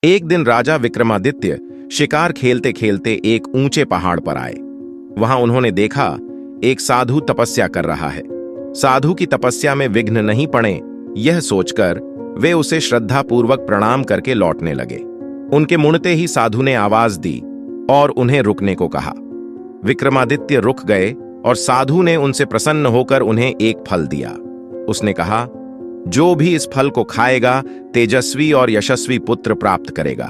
एक दिन राजा विक्रमादित्य शिकार खेलते खेलते एक ऊंचे पहाड़ पर आए। वहां उन्होंने देखा एक साधु तपस्या कर रहा है। साधु की तपस्या में विघ्न नहीं पड़े, यह सोचकर वे उसे श्रद्धापूर्वक प्रणाम करके लौटने लगे। उनके मुड़ते ही साधु ने आवाज दी और उन्हें रुकने को कहा। विक्रमादित्य रुक गए और साधु ने उनसे प्रसन्न होकर उन्हें एक फल दिया। उसने कहा, जो भी इस फल को खाएगा तेजस्वी और यशस्वी पुत्र प्राप्त करेगा।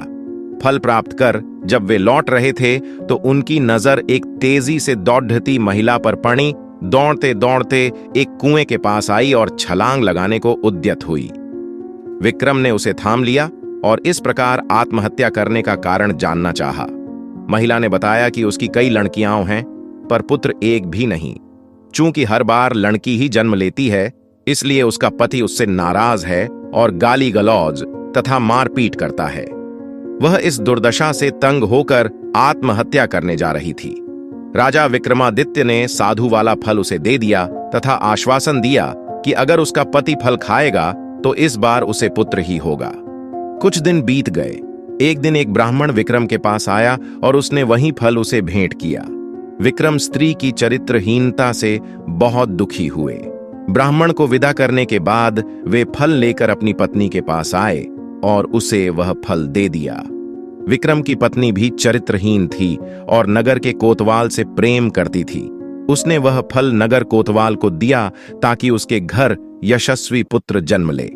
फल प्राप्त कर जब वे लौट रहे थे तो उनकी नजर एक तेजी से दौड़ती महिला पर पड़ी। दौड़ते दौड़ते एक कुएं के पास आई और छलांग लगाने को उद्यत हुई। विक्रम ने उसे थाम लिया और इस प्रकार आत्महत्या करने का कारण जानना चाहा। महिला ने बताया कि उसकी कई लड़कियां हैं पर पुत्र एक भी नहीं। चूंकि हर बार लड़की ही जन्म लेती है, इसलिए उसका पति उससे नाराज है और गाली गलौज तथा मारपीट करता है। वह इस दुर्दशा से तंग होकर आत्महत्या करने जा रही थी। राजा विक्रमादित्य ने साधु वाला फल उसे दे दिया तथा आश्वासन दिया कि अगर उसका पति फल खाएगा तो इस बार उसे पुत्र ही होगा। कुछ दिन बीत गए। एक दिन एक ब्राह्मण विक्रम के पास आया और उसने वही फल उसे भेंट किया। विक्रम स्त्री की चरित्रहीनता से बहुत दुखी हुए। ब्राह्मण को विदा करने के बाद वे फल लेकर अपनी पत्नी के पास आए और उसे वह फल दे दिया। विक्रम की पत्नी भी चरित्रहीन थी और नगर के कोतवाल से प्रेम करती थी। उसने वह फल नगर कोतवाल को दिया ताकि उसके घर यशस्वी पुत्र जन्म ले।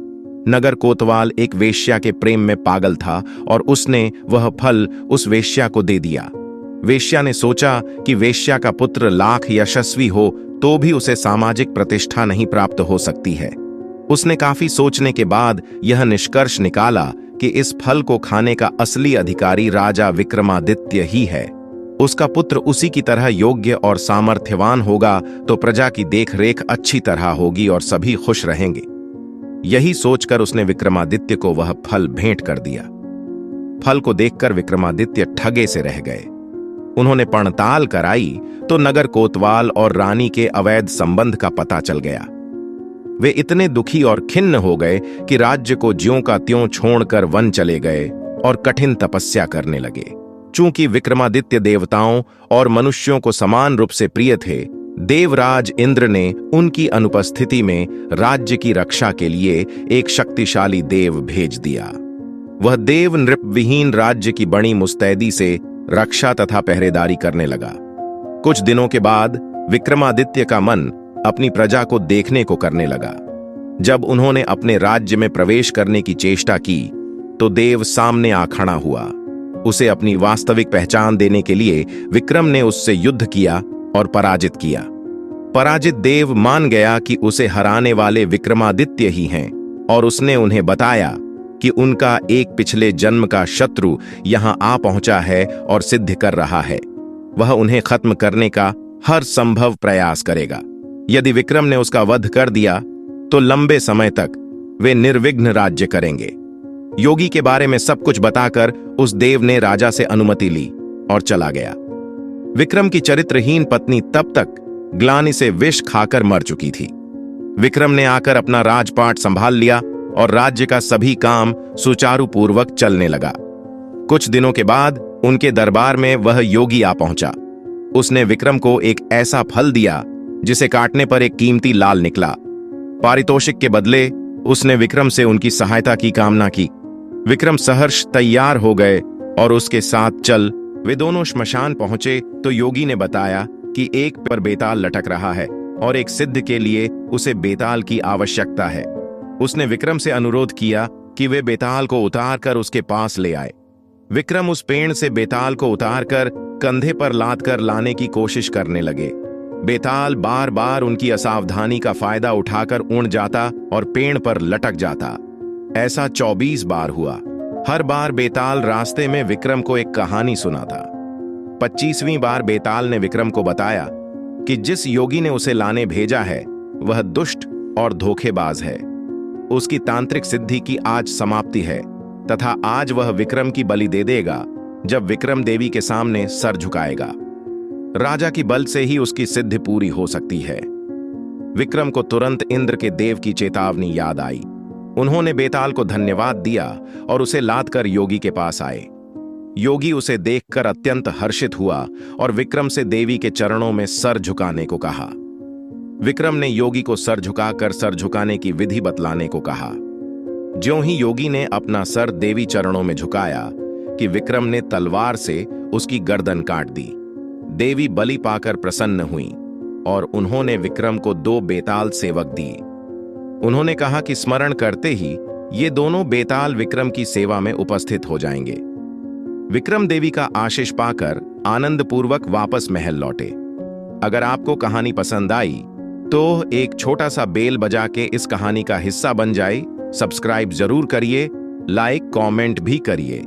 नगर कोतवाल एक वेश्या के प्रेम में पागल था और उसने वह फल उस वेश्या को दे दिया। वेश्या ने सोचा कि वेश्या का पुत्र लाख यशस्वी हो तो भी उसे सामाजिक प्रतिष्ठा नहीं प्राप्त हो सकती है। उसने काफी सोचने के बाद यह निष्कर्ष निकाला कि इस फल को खाने का असली अधिकारी राजा विक्रमादित्य ही है। उसका पुत्र उसी की तरह योग्य और सामर्थ्यवान होगा तो प्रजा की देखरेख अच्छी तरह होगी और सभी खुश रहेंगे। यही सोचकर उसने विक्रमादित्य को वह फल भेंट कर दिया। फल को देखकर विक्रमादित्य ठगे से रह गए। उन्होंने पड़ताल कराई तो नगर कोतवाल और रानी के अवैध संबंध का पता चल गया। वे इतने दुखी और खिन्न हो गए कि राज्य को ज्यों का त्यों छोड़कर वन चले गए और कठिन तपस्या करने लगे। चूंकि विक्रमादित्य देवताओं और मनुष्यों को समान रूप से प्रिय थे, देवराज इंद्र ने उनकी अनुपस्थिति में राज्य की रक्षा के लिए एक शक्तिशाली देव भेज दिया। वह देव नृपविहीन राज्य की बड़ी मुस्तैदी से रक्षा तथा पहरेदारी करने लगा। कुछ दिनों के बाद विक्रमादित्य का मन अपनी प्रजा को देखने को करने लगा। जब उन्होंने अपने राज्य में प्रवेश करने की चेष्टा की तो देव सामने आ खड़ा हुआ। उसे अपनी वास्तविक पहचान देने के लिए विक्रम ने उससे युद्ध किया और पराजित किया। पराजित देव मान गया कि उसे हराने वाले विक्रमादित्य ही हैं और उसने उन्हें बताया कि उनका एक पिछले जन्म का शत्रु यहां आ पहुंचा है और सिद्ध कर रहा है। वह उन्हें खत्म करने का हर संभव प्रयास करेगा। यदि विक्रम ने उसका वध कर दिया तो लंबे समय तक वे निर्विघ्न राज्य करेंगे। योगी के बारे में सब कुछ बताकर उस देव ने राजा से अनुमति ली और चला गया। विक्रम की चरित्रहीन पत्नी तब तक ग्लानि से विष खाकर मर चुकी थी। विक्रम ने आकर अपना राजपाट संभाल लिया और राज्य का सभी काम सुचारू पूर्वक चलने लगा। कुछ दिनों के बाद उनके दरबार में वह योगी आ पहुंचा। उसने विक्रम को एक ऐसा फल दिया जिसे काटने पर एक कीमती लाल निकला। पारितोषिक के बदले उसने विक्रम से उनकी सहायता की कामना की। विक्रम सहर्ष तैयार हो गए और उसके साथ चल वे दोनों श्मशान पहुंचे तो योगी ने बताया कि एक पर बेताल लटक रहा है और एक सिद्ध के लिए उसे बेताल की आवश्यकता है। उसने विक्रम से अनुरोध किया कि वे बेताल को उतारकर उसके पास ले आए। विक्रम उस पेड़ से बेताल को उतारकर कंधे पर लाद कर लाने की कोशिश करने लगे। बेताल बार बार उनकी असावधानी का फायदा उठाकर उड़ जाता और पेड़ पर लटक जाता। ऐसा 24 बार हुआ। हर बार बेताल रास्ते में विक्रम को एक कहानी सुनाता। 25वीं बार बेताल ने विक्रम को बताया कि जिस योगी ने उसे लाने भेजा है वह दुष्ट और धोखेबाज है। उसकी तांत्रिक सिद्धि की आज समाप्ति है तथा आज वह विक्रम की बलि दे देगा जब विक्रम देवी के सामने सर झुकाएगा। राजा की बल से ही उसकी सिद्धि पूरी हो सकती है। विक्रम को तुरंत इंद्र के देव की चेतावनी याद आई। उन्होंने बेताल को धन्यवाद दिया और उसे लाद कर योगी के पास आए। योगी उसे देखकर अत्यंत हर्षित हुआ और विक्रम से देवी के चरणों में सर झुकाने को कहा। विक्रम ने योगी को सर झुकाकर सर झुकाने की विधि बतलाने को कहा। ज्यों ही योगी ने अपना सर देवी चरणों में झुकाया कि विक्रम ने तलवार से उसकी गर्दन काट दी। देवी बलि पाकर प्रसन्न हुई और उन्होंने विक्रम को 2 बेताल सेवक दिए। उन्होंने कहा कि स्मरण करते ही ये दोनों बेताल विक्रम की सेवा में उपस्थित हो जाएंगे। विक्रम देवी का आशीष पाकर आनंदपूर्वक वापस महल लौटे। अगर आपको कहानी पसंद आई तो एक छोटा सा बेल बजा के इस कहानी का हिस्सा बन जाए। सब्सक्राइब जरूर करिए, लाइक कमेंट भी करिए।